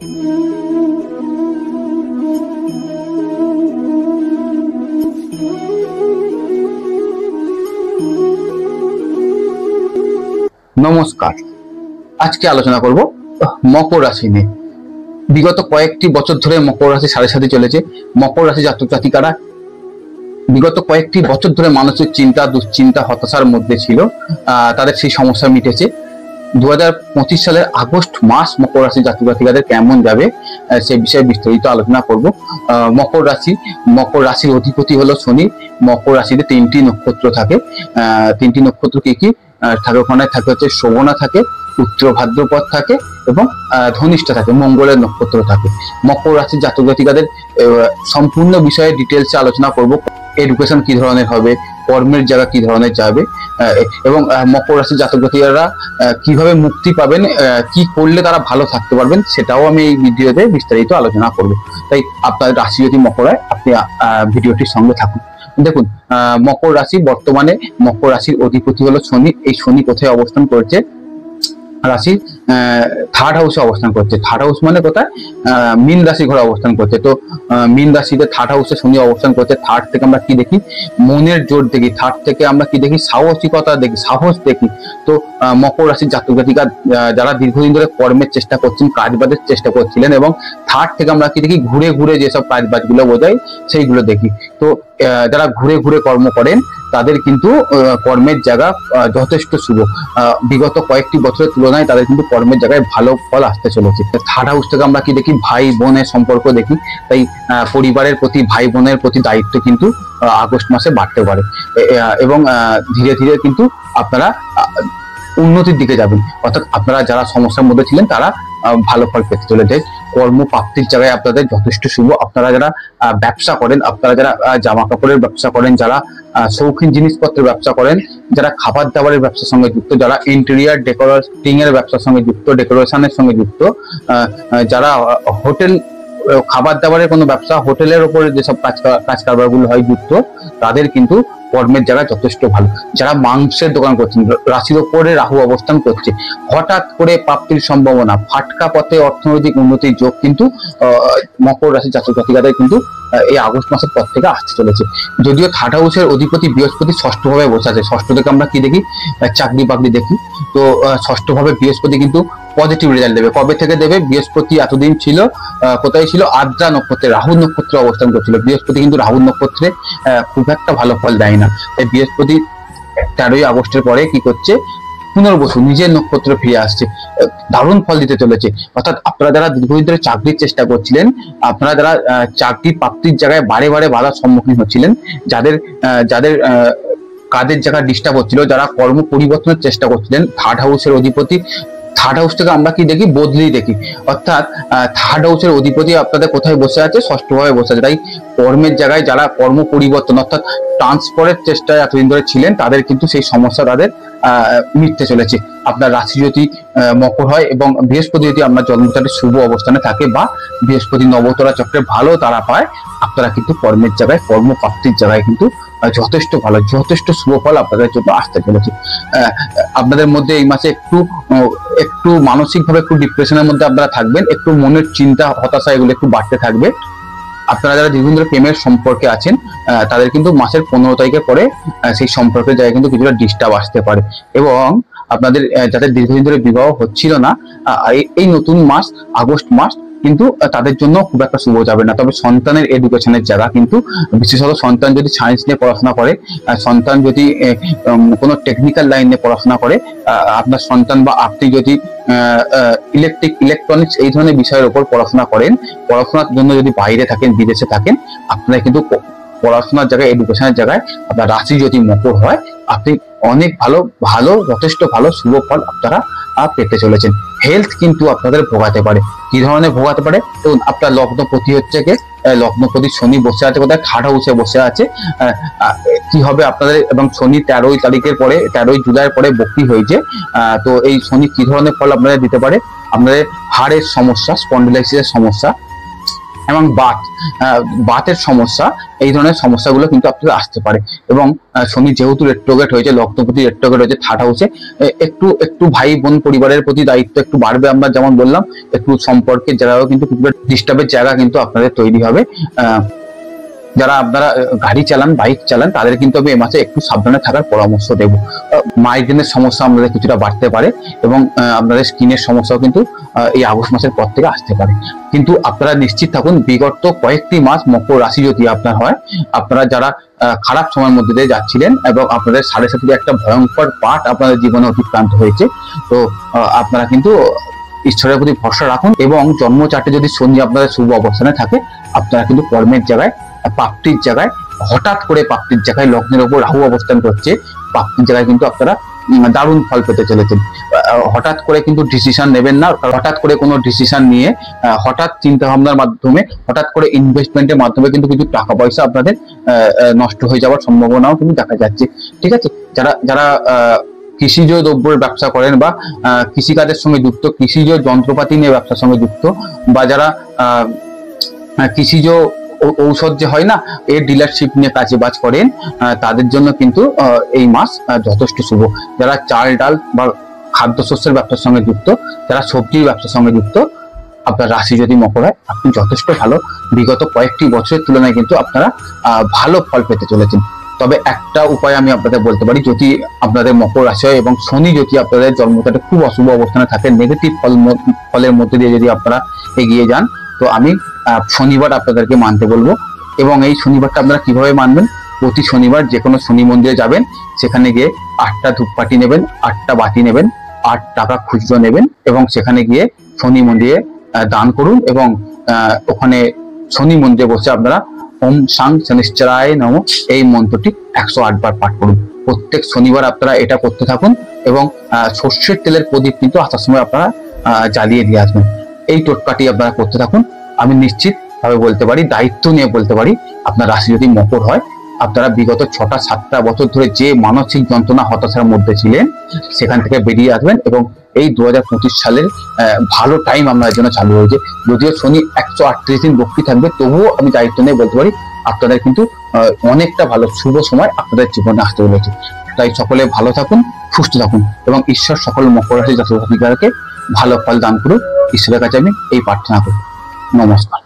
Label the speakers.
Speaker 1: নমস্কার, আজকে আলোচনা করব মকর রাশি নিয়ে। বিগত কয়েকটি বছর ধরে মকর রাশি সাড়ে সাথে চলেছে। মকর রাশি জাতক জাতিকারা বিগত কয়েকটি বছর ধরে মানসিক চিন্তা, দুশ্চিন্তা, হতাশার মধ্যে ছিল। তাদের সেই সমস্যা মিটেছে। 2025 সালের আগস্ট মাস মকর রাশি জাতক জাতিকাদের কেমন যাবে সে বিষয়ে বিস্তারিত আলোচনা করব। মকর রাশির অধিপতি হলো শনি। মকর রাশিতে 3টি নক্ষত্র থাকে। 3টি নক্ষত্র কি কি থাকে? ওখানে থাকে হচ্ছে শোভনা থাকে, উত্তর ভাদ্রপদ থাকে এবং ধনিষ্ঠা থাকে, মঙ্গলের নক্ষত্র থাকে। মকর রাশির জাতক জাতিকাদের সম্পূর্ণ বিষয়ে ডিটেলসে আলোচনা করব। এডুকেশন কি ধরনের হবে, কর্মের জায়গা কি ধরনের যাবে এবং মকর রাশির জাতক জাতিকারা কিভাবে মুক্তি পাবেন, কি করলে তারা ভালো থাকতে পারবেন, সেটাও আমি এই ভিডিওতে বিস্তারিত আলোচনা করব। তাই আপনার রাশি যদি মকর হয়, আপনি ভিডিওটির সঙ্গে থাকুন। দেখুন, মকর রাশি, বর্তমানে মকর রাশির অধিপতি হলো শনি। এই শনি কোথায় অবস্থান করছে? রাশি থার্ড হাউসে অবস্থান করছে। থার্ড হাউস মানে কোথায়? মীন রাশি ঘরে অবস্থান করছে। তো মীন রাশিতে থার্ড হাউসে শনি অবস্থান করছে। থার্ড থেকে আমরা কি দেখি? মনের জোর দেখি। থার্ড থেকে আমরা কি দেখি? সাহসিকতা দেখি, সাহস দেখি। তো মকর রাশির জাতক জাতিকা যারা দীর্ঘদিন ধরে কর্মের চেষ্টা করছেন, কাজবাজের চেষ্টা করছিলেন, এবং থার্ড থেকে আমরা কি দেখি? ঘুরে ঘুরে যেসব কাজবাজগুলো বোঝায় সেইগুলো দেখি। তো যারা ঘুরে ঘুরে কর্ম করেন তাদের কিন্তু কর্মের জায়গা যথেষ্ট শুভ। বিগত কয়েকটি বছরের তুলনায় তাদের কিন্তু কর্মের জায়গায় ভালো ফল আসতে চলেছে। থার্ড হাউস থেকে আমরা কি দেখি? ভাই বোনের সম্পর্ক দেখি। তাই পরিবারের প্রতি, ভাই বোনের প্রতি দায়িত্ব কিন্তু আগস্ট মাসে বাড়তে পারে এবং ধীরে ধীরে কিন্তু আপনারা উন্নতির দিকে যাবেন। অর্থাৎ আপনারা যারা সমস্যার মধ্যে ছিলেন তারা ভালো ফল পেতে চলেছে। কর্মপ্রাপ্তির জায়গায় আপনাদের যথেষ্ট শুভ। আপনারা যারা ব্যবসা করেন, আপনারা যারা জামা কাপড়ের ব্যবসা করেন, যারা শৌখিন জিনিসপত্রের ব্যবসা করেন, যারা খাবার দাবারের ব্যবসার সঙ্গে যুক্ত, যারা ইন্টেরিয়ার ডেকোরেটিং এর ব্যবসার সঙ্গে যুক্ত, ডেকোরেশনের সঙ্গে যুক্ত, যারা হোটেল খাবার দাবারের কোনো ব্যবসা, হোটেলের উপরে যেসব কাজ কারবারগুলো হয় যুক্ত, তাদের কিন্তু কর্মের জায়গা যথেষ্ট ভালো। যারা মাংসের দোকান করছেন, রাশির ওপরে রাহু অবস্থান করছে, হঠাৎ করে প্রাপ্তির সম্ভাবনা, ফাটকা পথে অর্থনৈতিক উন্নতির যোগ কিন্তু মকর রাশির জাতক জাতিকাদের কিন্তু এই আগস্ট মাসের পর থেকে আসতে চলেছে। যদিও থার্ড হাউসের অধিপতি বৃহস্পতি ষষ্ঠ ভাবে বসে আছে। ষষ্ঠ থেকে আমরা কি দেখি? চাকরি বাকরি দেখি। তো ষষ্ঠ ভাবে বৃহস্পতি কিন্তু পজিটিভ রেজাল্ট দেবে। কবে থেকে দেবে? বৃহস্পতি এতদিন ছিল কোথায় ছিল? আদ্রা নক্ষত্রে, রাহু নক্ষত্রে অবস্থান করছিল। বৃহস্পতি কিন্তু রাহু নক্ষত্রে খুব একটা ভালো ফল দেয় না। তাই বৃহস্পতি 13ই আগস্টের পরে কি করছে? পুনর্বসু নিজের নক্ষত্রে ফিরে আসছে, দারুণ ফল দিতে চলেছে। অর্থাৎ আপনারা যারা দীর্ঘদিন ধরে চাকরির চেষ্টা করছিলেন, আপনারা যারা চাকরি প্রাপ্তির জায়গায় বারে বারে বাধার সম্মুখীন হচ্ছিলেন, যাদের যাদের কাজের জায়গা ডিস্টার্ব হচ্ছিল, যারা কর্ম পরিবর্তনের চেষ্টা করছিলেন, থার্ড হাউসের অধিপতি, থার্ড হাউস থেকে আমরা কি দেখি? বদলি দেখি। অর্থাৎ থার্ড হাউসের অধিপতি আপনাদের কোথায় বসে আছে? ষষ্ঠভাবে বসে আছে। তাই কর্মের জায়গায় যারা কর্ম পরিবর্তন অর্থাৎ ট্রান্সফারের চেষ্টায় এতদিন ধরে ছিলেন, তাদের কিন্তু সেই সমস্যা তাদের মিটতে চলেছে। আপনার রাশি যদি মকর হয় এবং বৃহস্পতি যদি আপনার জন্মচারের শুভ অবস্থানে থাকে বা বৃহস্পতি নবতরা চক্রে ভালো তারা পায়, আপনারা কিন্তু কর্মের জায়গায়, কর্মপ্রাপ্তির জায়গায় কিন্তু যথেষ্ট ভালো, যথেষ্ট শুভ ফল আপনাদের জন্য আসতে চলেছে। আপনাদের মধ্যে এই মাসে একটু মানসিকভাবে একটু ডিপ্রেশনের মধ্যে আপনারা থাকবেন, একটু মনের চিন্তা, হতাশা এগুলো একটু বাড়তে থাকবে। আপনারা যারা দীর্ঘদিন ধরে প্রেমের সম্পর্কে আছেন, তাদের কিন্তু মাসের 15 তারিখের পরে সেই সম্পর্কের জায়গায় কিন্তু কিছুটা ডিস্টার্ব আসতে পারে। এবং আপনাদের যাদের দীর্ঘদিন ধরে বিবাহ হচ্ছিল না, এই নতুন মাস আগস্ট মাস কিন্তু তাদের জন্য খুব একটা শুভ যাবে না। তবে সন্তানের এডুকেশনের জায়গা কিন্তু, বিশেষত সন্তান যদি সায়েন্স নিয়ে পড়াশোনা করে, সন্তান যদি কোনো টেকনিক্যাল লাইন নিয়ে পড়াশোনা করে, আপনার সন্তান বা আপনি যদি ইলেকট্রনিক্স এই ধরনের বিষয়ের উপর পড়াশোনা করেন, পড়াশোনার জন্য যদি বাইরে থাকেন, বিদেশে থাকেন, আপনারা কিন্তু পড়াশোনার জায়গায়, এডুকেশনের জায়গায় আপনার রাশি যদি মকর হয়, আপনি অনেক ভালো যথেষ্ট ভালো শুভ ফল আপনারা পেতে চলেছেন। হেলথ কিন্তু আপনাদের ভোগাতে পারে। কি ধরনের ভোগাতে পারে? দেখুন, আপনার লগ্নপতি হচ্ছে কে? লগ্নপতি শনি বসে আছে কোথায়? থার্ড হাউসে বসে আছে। কি হবে আপনাদের? এবং শনি 13 তারিখের পরে, 13 জুলাইয়ের পরে বক্রি হয়েছে। তো এই শনি কি ধরনের ফল আপনাদের দিতে পারে? আপনাদের হাড়ের সমস্যা, স্পন্ডিলাইসিসের সমস্যা, এবং বাতের সমস্যা, এই ধরনের সমস্যাগুলো কিন্তু আপনাদের আসতে পারে। এবং শনি যেহেতু রেট্রোগ্রেড হয়েছে, লগ্নপতি রেট্রোগ্রেড হয়েছে, থার্ড হাউসে, একটু ভাই বোন পরিবারের প্রতি দায়িত্ব একটু বাড়বে। আমরা যেমন বললাম, একটু সম্পর্কের জায়গাও কিন্তু ডিস্টার্বের জায়গা কিন্তু আপনাদের তৈরি হবে। যারা আপনারা গাড়ি চালান, বাইক চালান, তাদের কিন্তু আমি এই মাসে একটু সাবধানে থাকার পরামর্শ দেবো। মাইগ্রেনের সমস্যা আপনাদের কিছুটা বাড়তে পারে এবং আপনাদের স্কিনের সমস্যাও কিন্তু এই আগস্ট মাসের পর থেকে আসতে পারে। কিন্তু আপনারা নিশ্চিত থাকুন, বিগত কয়েকটি মাস মকর রাশি যদি আপনার হয়, আপনারা যারা খারাপ সময়ের মধ্যে দিয়ে যাচ্ছিলেন এবং আপনাদের 7.5 একটা ভয়ঙ্কর পাঠ আপনাদের জীবনে অতিক্রান্ত হয়েছে, তো আপনারা কিন্তু ঈশ্বরের প্রতি ভরসা রাখুন। এবং জন্ম চার্টে যদি শনি আপনাদের শুভ অবস্থানে থাকে, আপনারা কিন্তু কর্মের জায়গায়, প্রাপ্তির জায়গায়, হঠাৎ করে প্রাপ্তির জায়গায়, লগ্নের উপর রাহু অবস্থান করছে, প্রাপ্তির জায়গায় কিন্তু আপনারা দারুণ ফল পেতে চলেছেন। হঠাৎ করে কিন্তু ডিসিশন নেবেন না। হঠাৎ করে কোনো ডিসিশন নিয়ে হঠাৎ চিন্তা ভাবনার মাধ্যমে, হঠাৎ করে ইনভেস্টমেন্টের মাধ্যমে কিন্তু কিছু টাকা পয়সা আপনাদের নষ্ট হয়ে যাওয়ার সম্ভাবনাও কিন্তু দেখা যাচ্ছে। ঠিক আছে, যারা কৃষিজ দ্রব্যের ব্যবসা করেন বা কৃষিকাজের সঙ্গে যুক্ত, কৃষিজ যন্ত্রপাতি নিয়ে ব্যবসার সঙ্গে যুক্ত, বা যারা কৃষিজ ঔষধ যে হয় না, এর ডিলারশিপ নিয়ে কাজবাজ করেন, তাদের জন্য কিন্তু এই মাস যথেষ্ট শুভ। যারা চাল ডাল বা খাদ্যশস্যের ব্যবসার সঙ্গে যুক্ত, যারা সবজির ব্যবসার সঙ্গে যুক্ত, আপনার রাশি যদি মকর হয়, আপনি যথেষ্ট ভালো। বিগত কয়েকটি বছরের তুলনায় কিন্তু আপনারা ভালো ফল পেতে চলেছেন। তবে একটা উপায় আমি আপনাদের বলতে পারি, যদি আপনাদের মকর রাশি হয় এবং শনি যদি আপনাদের জন্মচাটে খুব অশুভ অবস্থানে থাকে, নেগেটিভ ফলের মধ্যে দিয়ে যদি আপনারা এগিয়ে যান, তো আমি শনিবার আপনাদেরকে মানতে বলবো। এবং এই শনিবারটা আপনারা কিভাবে মানবেন? প্রতি শনিবার যে কোনো শনি মন্দিরে যাবেন, সেখানে গিয়ে 8টা ধূপকাঠি নেবেন, 8টা বাতি নেবেন, 8 টাকা খুচরো নেবেন এবং সেখানে গিয়ে শনি মন্দিরে দান করুন। এবং ওখানে শনি মন্দিরে বসে আপনারা ওম সাং শনিশ্চরায় নমঃ এই মন্ত্রটি 108 বার পাঠ করুন। প্রত্যেক শনিবার আপনারা এটা করতে থাকুন এবং সর্ষের তেলের প্রদীপ কিন্তু আসার সময় আপনারা জ্বালিয়ে দিয়ে আসবেন। এই টোটকাটি আপনারা করতে থাকুন। আমি নিশ্চিত ভাবে বলতে পারি, দায়িত্ব নিয়ে বলতে পারি, আপনার রাশি যদি মকর হয়, আপনারা বিগত 6-7টা বছর ধরে যে মানসিক যন্ত্রণা, হতাশার মধ্যে ছিলেন, সেখান থেকে বেরিয়ে আসবেন। এবং এই 2025 সালের ভালো টাইম আপনাদের জন্য চালু হয়েছে। যদিও শনি 138 দিন বক্রি থাকবে, তবুও আমি দায়িত্ব নিয়ে বলতে পারি, আপনাদের কিন্তু অনেকটা ভালো শুভ সময় আপনাদের জীবনে আসতে চলেছে। তাই সকলে ভালো থাকুন, সুস্থ থাকুন এবং ঈশ্বর সকল মকর রাশি জাতক জাতিকাকে ভালো ফল দান করুন। ঈশ্বরের কাছে আমি এই প্রার্থনা করি। নমস্কার।